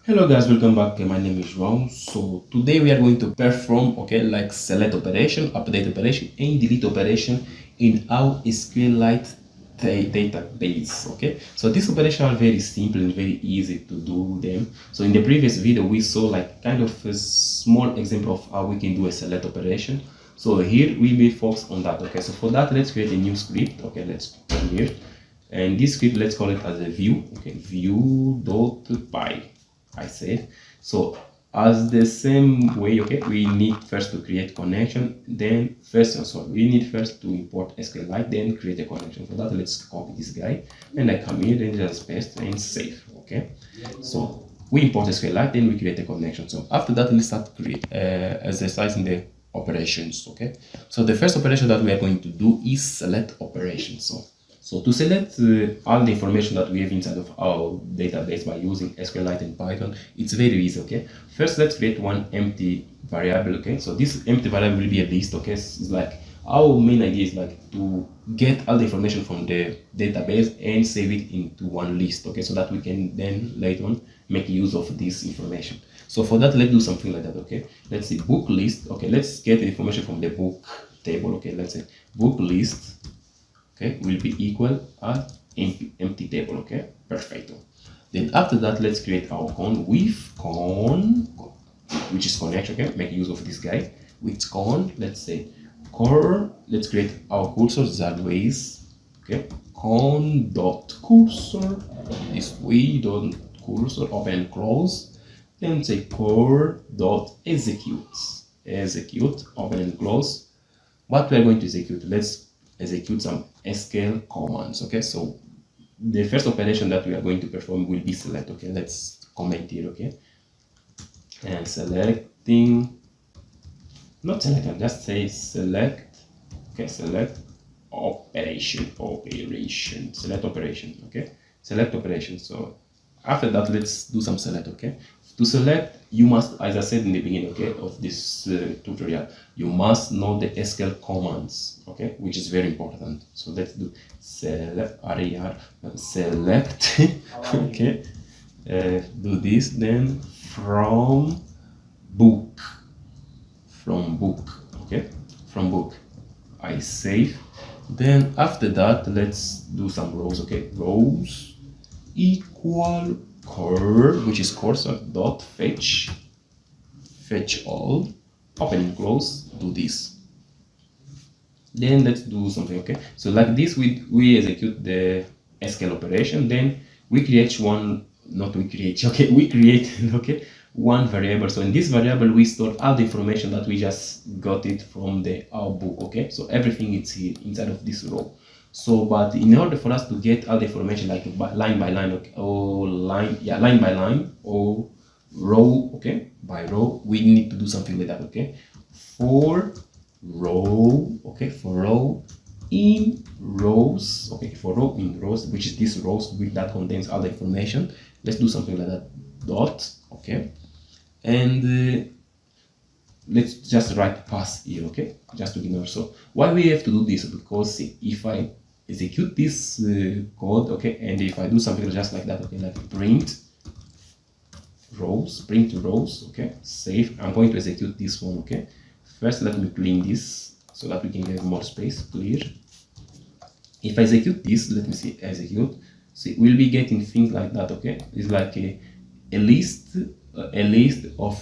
Hello guys, welcome back. My name is Ron. So today we are going to perform like select operation, update operation, and delete operation in our SQLite database. So these operations are very simple and very easy to do them. So in the previous video we saw like kind of a small example of how we can do a select operation. So here we may focus on that. So for that let's create a new script. Let's come here, and this script let's call it as a view. View.py. I said. So as the same way, we need first to create connection, then we need first to import SQLite, then create a connection. For that, let's copy this guy, and I come here, then just paste and save. So we import SQLite, then we create a connection. So after that, let's start exercising the operations. So the first operation that we are going to do is select operation. So to select all the information that we have inside of our database by using SQLite and Python, it's very easy. First, let's create one empty variable. So this empty variable will be a list. It's like our main idea is like to get all the information from the database and save it into one list. So that we can then later on make use of this information. So for that, let's do something like that. Let's say book list. Let's get the information from the book table. Let's say book list will be equal at empty table. Perfect. Then after that, let's create our con with con, which is connection. Make use of this guy with con. Let's say core. Let's create our cursor that ways. Con dot cursor this way. Dot cursor open and close. Then say core dot execute open and close. What we are going to execute? Let's execute some SQL commands. So the first operation that we are going to perform will be select. Let's comment here. And selecting, not select, I'll just say select. Select operation, select operation. Select operation. So after that, let's do some select. To select, you must, as I said in the beginning of this tutorial, you must know the SQL commands, which is very important. So let's do select select do this, then from book, from book I save. Then after that, let's do some rows. Rows equal core, which is cursor dot fetch all, open and close. Do this. Then let's do something. So like this, we execute the SQL operation. Then we create we create one variable. So in this variable we store all the information that we just got it from our book. So everything is here inside of this row. So but in order for us to get all the information like line by line or line by line or row by row, we need to do something like that. For row for row in rows for row in rows, which is this rows that contains all the information. Let's do something like that. Dot and let's just write pass here. Just to ignore. So why we have to do this? Because if I execute this code, and if I do something just like that, like print rows, save. I'm going to execute this one. First, let me clean this so that we can get more space. Clear. If I execute this, let me see, execute. See, we'll be getting things like that. It's like a list of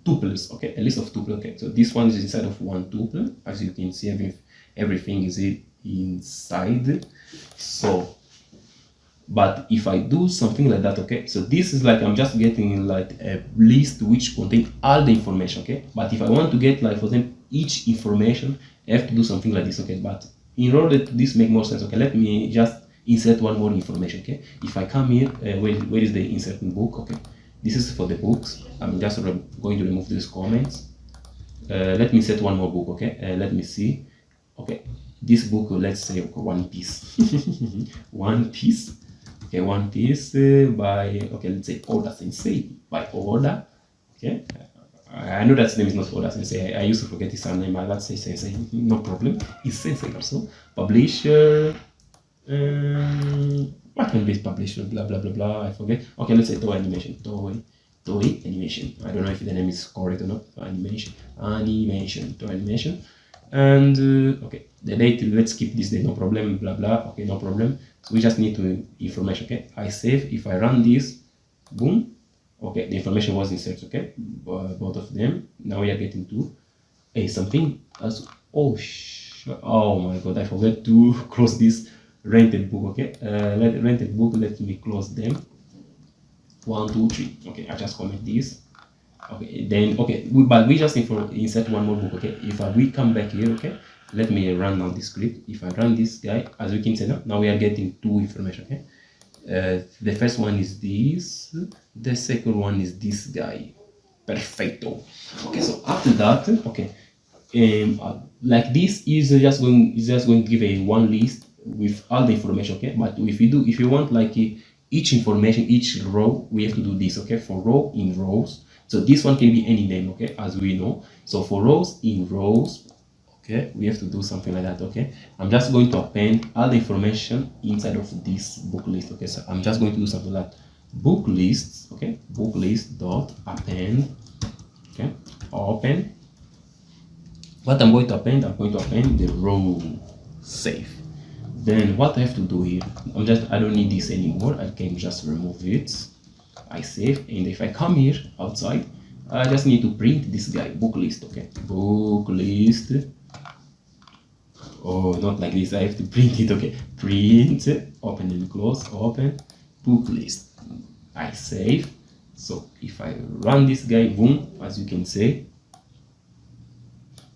tuples. A list of tuples. So this one is inside of one tuple. As you can see, everything is inside. So but if I do something like that, so this is like I'm just getting like a list which contains all the information. But if I want to get like for example each information, I have to do something like this. But in order to this make more sense, let me just insert one more information. If I come here, where is the inserting book? This is for the books. I'm just going to remove these comments. Let me set one more book. Let me see. This book, let's say One Piece. One Piece. One Piece by let's say Oda Sensei, by Oda. I know that name is not Oda Sensei. I used to forget his name, but let's say Sensei. No problem. It's Sensei also. Publisher what can be publisher, blah blah blah blah, I forget. Okay, let's say toy animation, toy animation. I don't know if the name is correct or not. Animation, toy animation. And okay, the date, let's keep this date, no problem, blah blah. Okay, no problem. So we just need to information. Okay, I save. If I run this, boom. Okay, the information was inserted. Okay, both of them. Now we are getting to something as oh my god, I forgot to close this rented book. Okay, rented book, let me close them. 1 2 3. Okay, I just comment this. Okay, then okay, but we just insert one more book. Okay, if we come back here, okay, let me run now this script. If I run this guy, as we can see now we are getting two information. Okay, the first one is this, the second one is this guy. Perfecto. Okay, so after that, okay, like this is just going to give a one list with all the information. Okay, but if you want like each information, each row, we have to do this. Okay, for row in rows. So this one can be any name. Okay, as we know. So for rows in rows, okay, we have to do something like that. Okay, I'm just going to append all the information inside of this book list. Okay, so I'm just going to do something like book lists. Okay, book list dot append. Okay, open. What I'm going to append the row. Save. Then what I have to do here, I don't need this anymore. I can just remove it. I save, and if I come here outside, I just need to print this guy, book list. Okay, book list. Oh, not like this. I have to print it. Okay, print, open and close, open, book list. I save. So if I run this guy, boom, as you can see,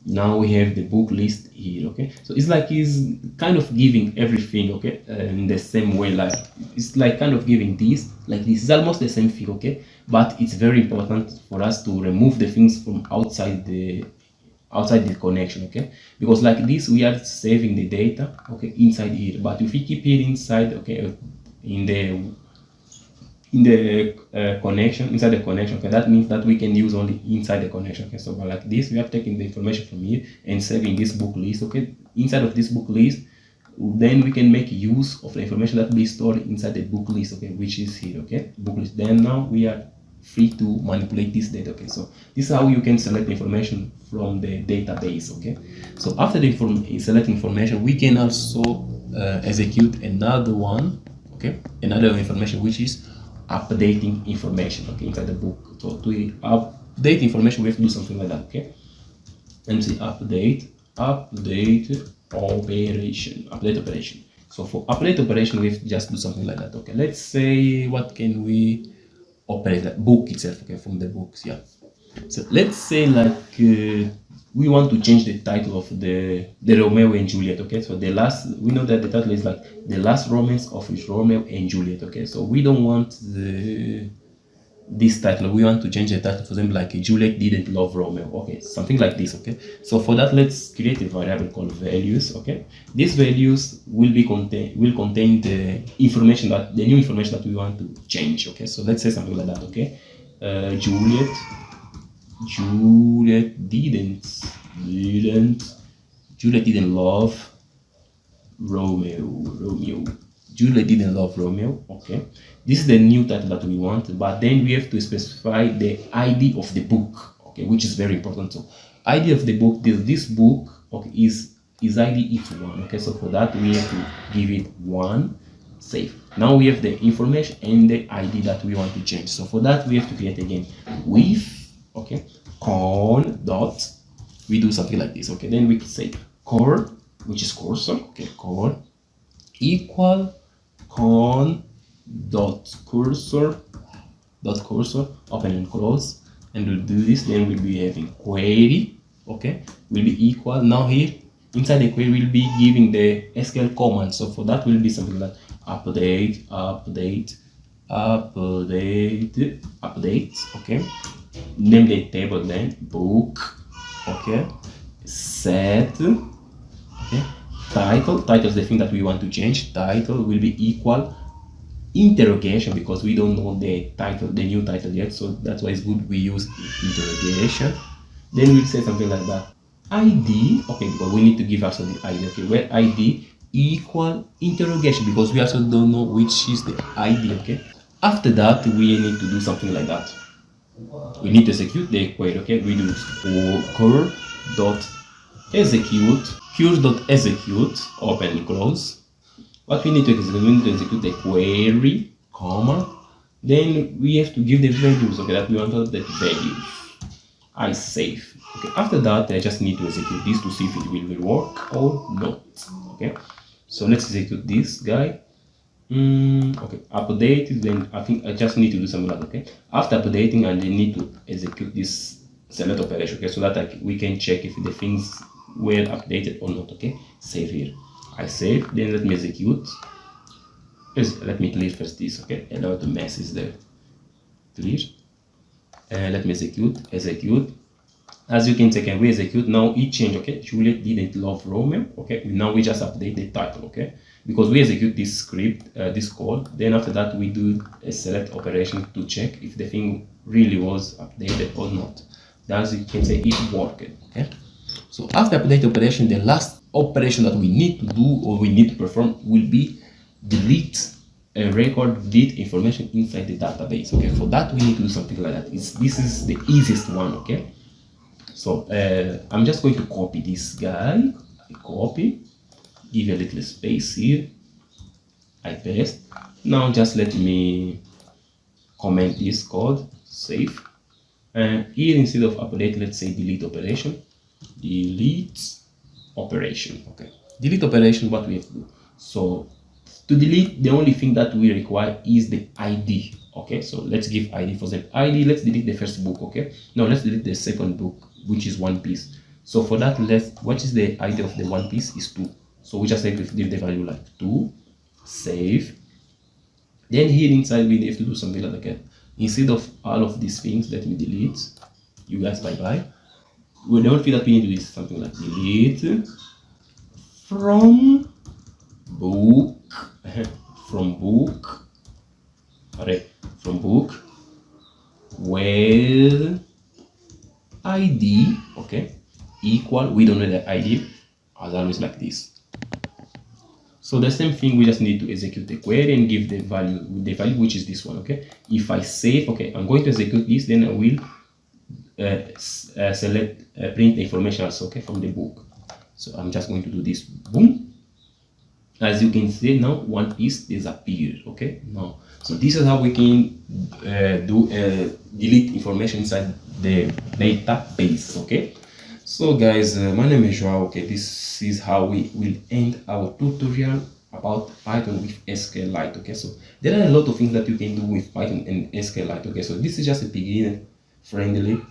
now we have the book list here. Okay, so it's like he's kind of giving everything, okay, in the same way. Like it's like kind of giving this like this. It's almost the same thing, okay, but it's very important for us to remove the things from outside the connection. Okay, because like this we are saving the data, okay, inside here, but if we keep it inside, okay, in the connection, inside the connection, okay, that means that we can use only inside the connection. Okay, so like this, we are taking the information from here and saving this book list. Okay, inside of this book list, then we can make use of the information that be stored inside the book list. Okay, which is here. Okay, book list. Then now we are free to manipulate this data. Okay, so this is how you can select the information from the database. Okay, so after the select information, we can also execute another one. Okay, another information, which is updating information, okay, inside the book. So to update information, we have to do something like that. Okay, and see update operation. So for update operation, we have to just do something like that. Okay, let's say, what can we operate? That book itself. Okay, from the books. Yeah, so let's say like we want to change the title of the Romeo and Juliet. Okay, so we know that the title is like the last romance of Romeo and Juliet. Okay, so we don't want this title. We want to change the title, for example, like Juliet didn't love Romeo. Okay, something like this. Okay, so for that, let's create a variable called values. Okay, these values will contain the information that the new information that we want to change. Okay, so let's say something like that. Okay, Juliet didn't love Romeo. Juliet didn't love Romeo. Okay, this is the new title that we want, but then we have to specify the ID of the book. Okay, which is very important. So ID of the book, this book, okay, is ID is 1. Okay, so for that we have to give it 1. Save. Now we have the information and the ID that we want to change. So for that we have to create again with, okay, con dot, we do something like this. Okay, then we can say core, which is cursor. Okay, core equal con dot cursor, open and close, and we'll do this. Then we'll be having query. Okay, will be equal. Now here inside the query we'll be giving the SQL command. So for that will be something like update. Okay, name the table then book. Okay, set. Okay, title is the thing that we want to change. Title will be equal interrogation, because we don't know the new title yet, so that's why it's good we use interrogation. Then we'll say something like that. ID, okay, because we need to give also the ID. Okay, where ID equal interrogation, because we also don't know which is the ID. Okay, after that we need to do something like that. We need to execute the query. Okay, we do cur dot execute open and close. What we need to execute, we need to execute the query, comma, then we have to give the values. Okay, that we want the values. I save. Okay, after that I just need to execute this to see if it will work or not. Okay, so let's execute this guy. Okay, update. Then I think I just need to do something like that. Okay, after updating, I need to execute this select operation. Okay, so that we can check if the things were updated or not. Okay, save here. I save. Then let me execute. Let me clear first this. Okay, a lot of mess is there. Clear. Let me execute. As you can see, can we execute now? It changed. Okay, Juliet didn't love Romeo. Okay, now we just update the title. Okay, because we execute this script, this code. Then after that we do a select operation to check if the thing really was updated or not. As you can say, it worked. Okay, so after update operation, the last operation that we need to do or we need to perform will be delete a record, delete information inside the database. Okay, for that we need to do something like that. This is the easiest one. Okay, so I'm just going to copy this guy. I copy, give a little space here, I paste. Now just let me comment this code, save, and here instead of update, let's say delete operation. Okay, delete operation, what we have to do. So to delete, the only thing that we require is the ID. Okay, so let's give ID. For the ID, let's delete the first book. Okay, now let's delete the second book, which is One Piece. So for that, what is the ID of the One Piece is 2. So we just give the value like 2, save. Then here inside we have to do something like that. Instead of all of these things, let me delete. You guys bye bye. We don't feel that we need to do is something like delete from book from book with ID. Okay, equal, we don't know the ID, as always like this. So the same thing, we just need to execute the query and give the value which is this one. Okay, if I save, okay, I'm going to execute this, then I will select print the information also, okay, from the book. So I'm just going to do this, boom. As you can see now, One Piece disappeared. Okay, now, so this is how we can delete information inside the database. Okay, so guys, my name is Joao. Okay, this is how we will end our tutorial about Python with SQLite. Okay, so there are a lot of things that you can do with Python and SQLite. Okay, so this is just a beginner friendly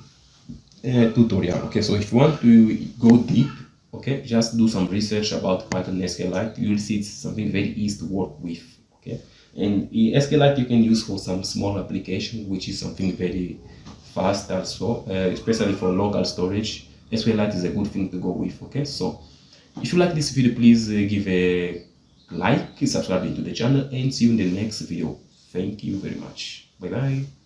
tutorial. Okay, so if you want to go deep, okay, just do some research about Python and SQLite. You will see it's something very easy to work with. Okay, and SQLite you can use for some small application, which is something very fast also, especially for local storage. SQLite is a good thing to go with. Okay, so if you like this video, please give a like, subscribe to the channel, and see you in the next video. Thank you very much. Bye bye.